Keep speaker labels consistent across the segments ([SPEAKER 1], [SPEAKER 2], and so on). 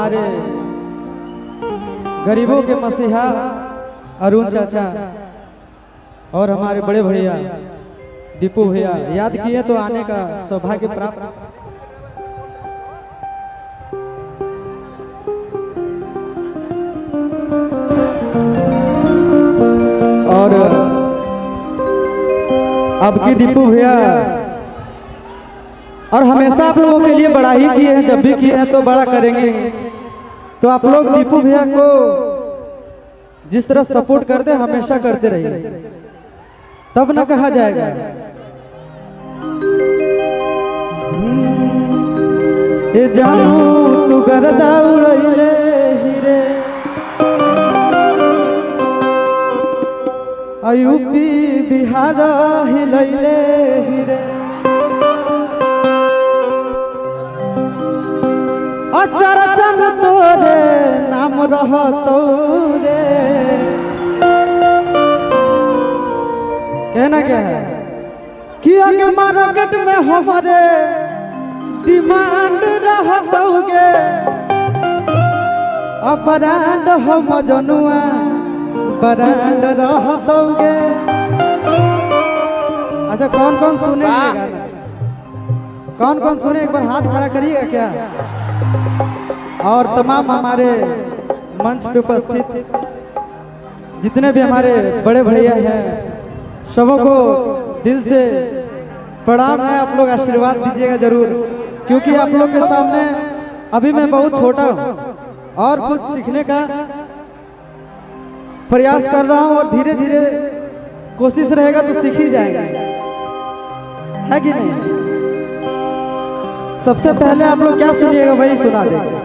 [SPEAKER 1] हमारे गरीबों के मसीहा अरुण चाचा और हमारे बड़े भैया दीपू भैया याद किए तो आने का सौभाग्य प्राप्त। और अब की दीपू भैया और हमेशा आप लोगों के लिए बड़ा ही किए हैं, जब भी किए हैं तो बड़ा करेंगे। तो आप लोग दीपू भैया को जिस तरह सपोर्ट करते हैं हमेशा करते रहिए, तब न कहा जाएगा ये जानू तू गर्दा उड़ैले हीरे यूपी बिहार हिलैले हीरे चर्चा में तोरे नाम रहतो रे। कहना क्या है कि आगे मार्केट में हमारे डिमांड रहतोगे, ब्रांड हम जनुआ ब्रांड रहतोगे। अच्छा कौन कौन सुने गाना, कौन कौन सुने एक बार हाथ खड़ा करिएगा क्या। और तमाम हमारे मंच पे उपस्थित जितने भी हमारे बड़े भैया हैं सबों को दिल से प्रणाम है। आप लोग आशीर्वाद दीजिएगा जरूर, क्योंकि आप लोग के सामने अभी मैं बहुत छोटा हूँ और कुछ सीखने का प्रयास कर रहा हूँ और धीरे धीरे कोशिश रहेगा तो सीख ही जाएगा, है कि नहीं। सबसे पहले आप लोग क्या सुनिएगा वही सुना देंगे।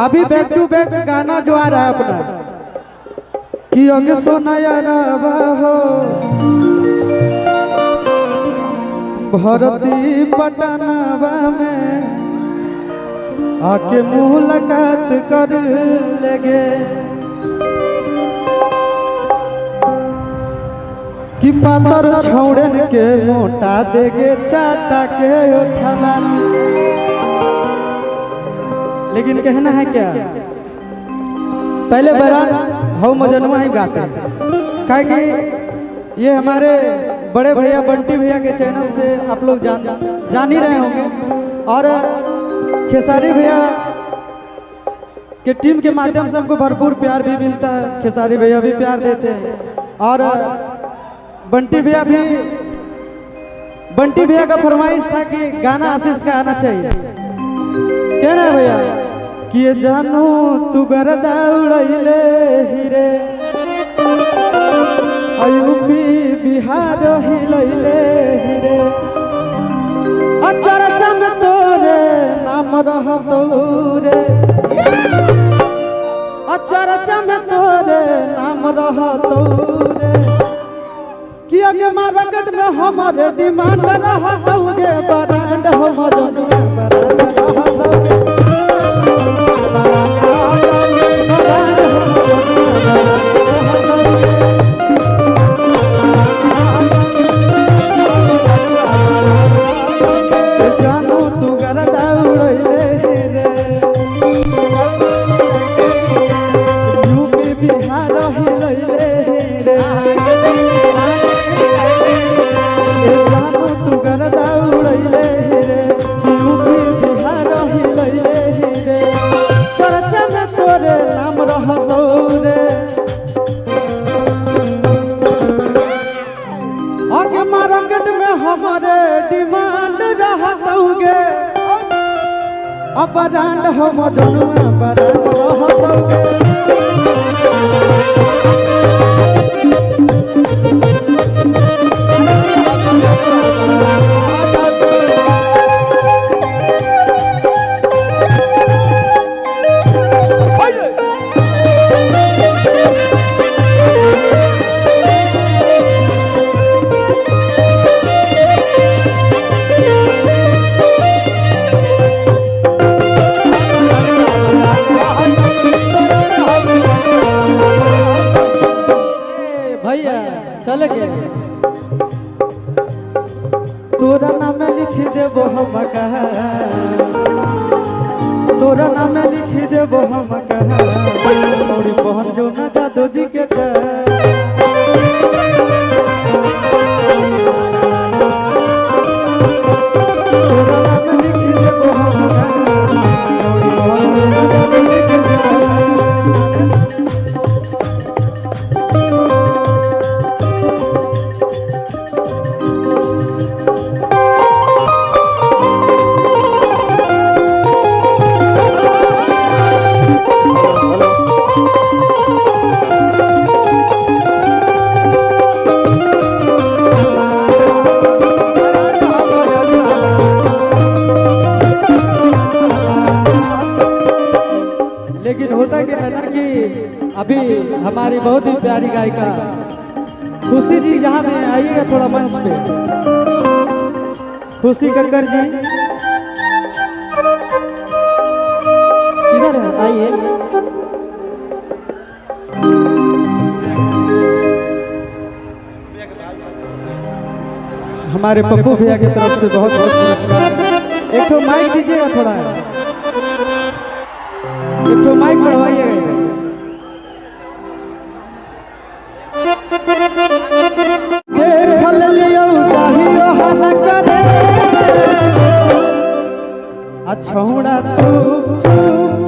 [SPEAKER 1] अभी बैक टू बैक गाना जो आ रहा है अपना कि अगे सोना यारा हो भरती पटनावा में आके मुलाकात कर लेगे कि पातर छौड़न के मोटा देगे चाटा के उठाला। लेकिन कहना है क्या, पहले बरान हो मजनुआ ही गाते हैं, क्या कि ये हमारे बड़े भैया बंटी भैया के चैनल से आप लोग जान ही रहे होंगे और खेसारी भैया के टीम के माध्यम से हमको भरपूर प्यार भी मिलता है। खेसारी भैया भी प्यार देते हैं और बंटी भैया का फरमाइश था कि गाना आशीष का आना चाहिए। कहना है भैया कि ये जानू तू गर्दा उड़ैले हीरे यूपी बिहार हिलैले हीरे चर्चा में तोरे नाम रहतो रे, चर्चा में तोरे नाम रहतो रे कि आगे मार्केट में हमारे डिमांड रहतोगे, ब्रांड हम जनुआ ब्रांड रहतोगे। जानू तू गर्दा उड़ैले रे यूपी बिहार हिलैले रे जानू तू गर्दा उड़ैले रे यूपी बिहार हिलैले रे चर्चा में तोरे नाम रहतो रे। आगे मार्केट में हमारे डिमांड रहतोगे, ब्रांड हम जनुआ ब्रांड रहतोगे। चल के तोरा नाम लिख देबो हम तोरा नाम लिखी देबो हम कहौड़ी पहन जो ना जादू जी के तोरा नाम लिखी देबो हम कहौड़ी पहन जो ना जादू जी के लेकिन होता क्या है ना कि अभी हमारी बहुत ही प्यारी गायिका खुशी जी यहाँ में आइएगा थोड़ा मंच पे। खुशी कक्कर जी किधर है, आइए। हमारे पप्पू भैया की तरफ से बहुत बहुत पुरस्कार। एक तो माइक दीजिएगा थोड़ा, एक तो माइक बढ़वाइएगा। देखल लियो चाहियो हल करे अछौड़ा चुप चुप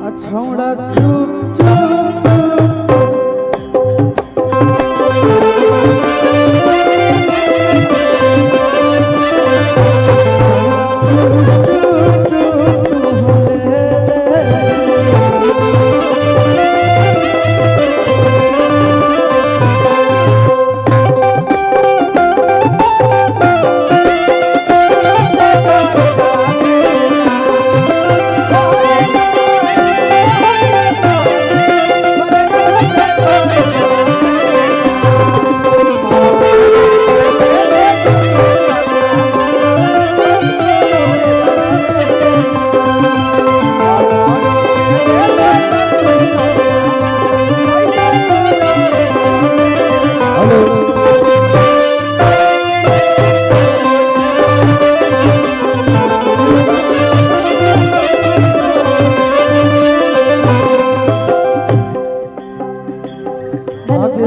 [SPEAKER 1] अछौड़ा चुप चुप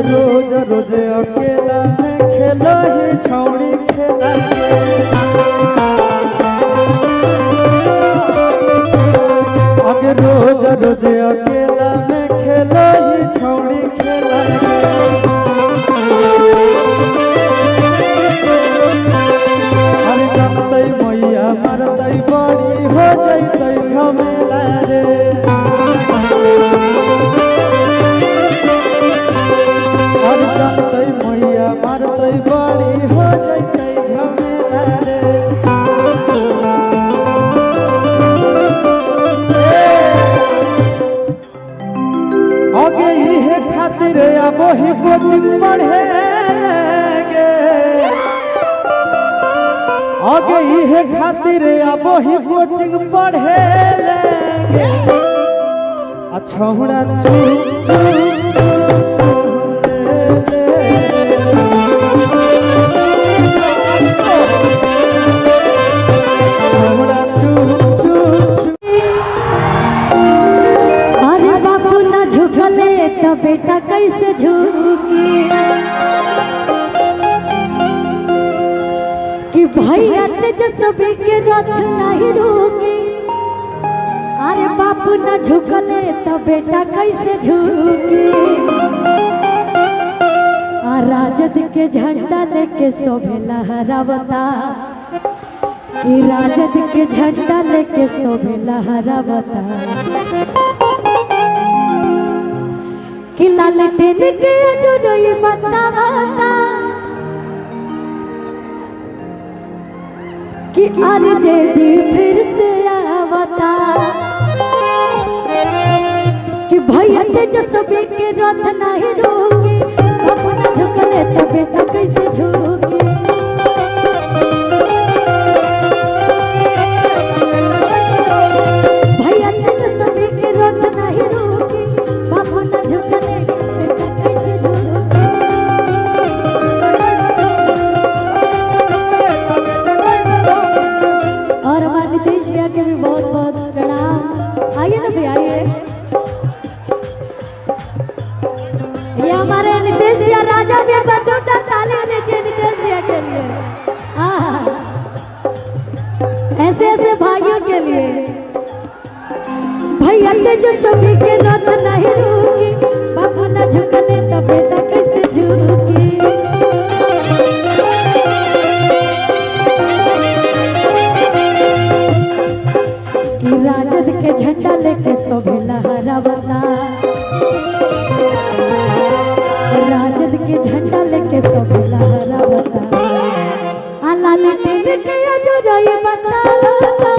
[SPEAKER 1] रोज रोज अकेला में खेला ही छौड़ी खेला अगे रोज रोज अकेला में खेला ही छौड़ी खेला अरे जानतै मैया मरतै बड़ी हो जैतै झमेला रे मैया मारतै बड़ी हो जैतै झमेला रे। आगे इहे खातिर अब ही कोचिंग पढ़े गे आगे इहे खातिर अब ही कोचिंग पढ़े गे अछौड़ा चुप
[SPEAKER 2] तो बेटा कैसे झुकी कि भैया तेजस्वी के रथ नहीं रुकी। अरे बापू न झुकले तो बेटा कैसे झुकी। राजद के झंडा लेके शोभे लहरावता कि राजद के झंडा लेके शोभे लहरावता कि लालटेन के अजोरई बतावता कि आरजेडी फिर से आवता कि भैया तेजस्वी के रथ नहीं रोके अपना झुकले तो बेटा कैसे झुके भैया तेजस्वी के रथ नहीं रोके अपना झुकले बेटा कैसे झुके और हमारे नीतीश भैया के भी बहुत बहुत प्रणाम। आइए ना भैया आइए, ये हमारे नीतीश भैया राजा भैया बजूतर ताली नीचे नीतीश भैया के लिए, ऐसे ऐसे भाइयों के लिए। भैया तेजस्वी के रथ नहीं रुकी बाबू न झुकले तो बेटा कैसे झुकी राजद के झंडा लेके सोभे लहरावता राजद के झंडा लेके सोभे लहरावता आला लेकिन के जो जाई बतावता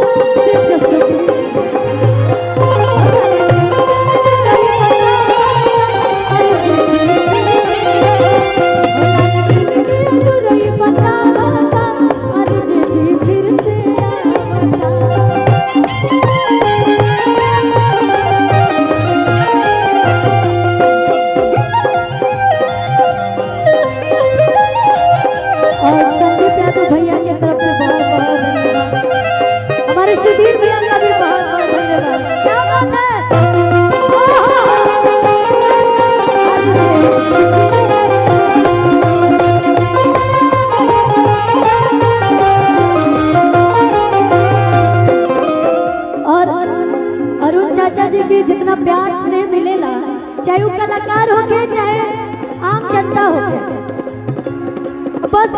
[SPEAKER 2] सुधीर भैया का भी बहुत बहुत धन्यवाद। क्या बात है और अरुण चाचा जी की जितना प्यार स्नेह मिलेला चाहे वो कलाकार हो के चाहे आम जनता हो के बस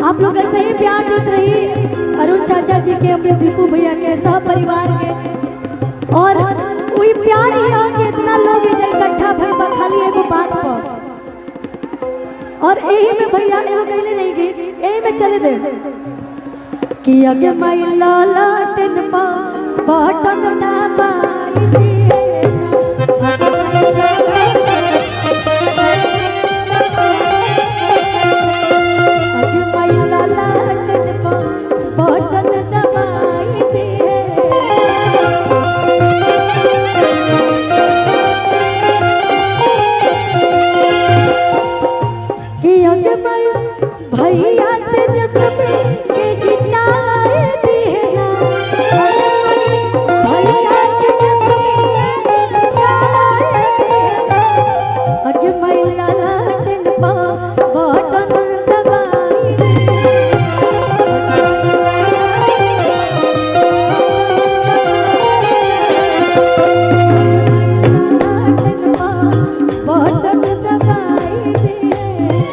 [SPEAKER 2] आप लोग ऐसे ही प्यार देते रहिए अरुण चाचा जी के अपने दीपू भैया के सब परिवार के और वही प्यार ही है कि इतना लोग इकट्ठा भई खाली एगो बात पर और यही में भैया एगो कहले नहीं गीत यही में चले दे कि अगे मैला लाटन पा बटन ना बाई भैया तेजस्वी के जिताए देना भैया तेजस्वी के जिताए देना अगे मैला लाटन पा बटन दबाई बटन दबाई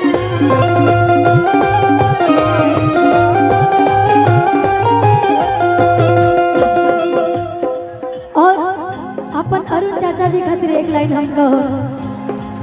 [SPEAKER 2] अपन अरुण चाचा जी खातिर एक लाइन हम कहो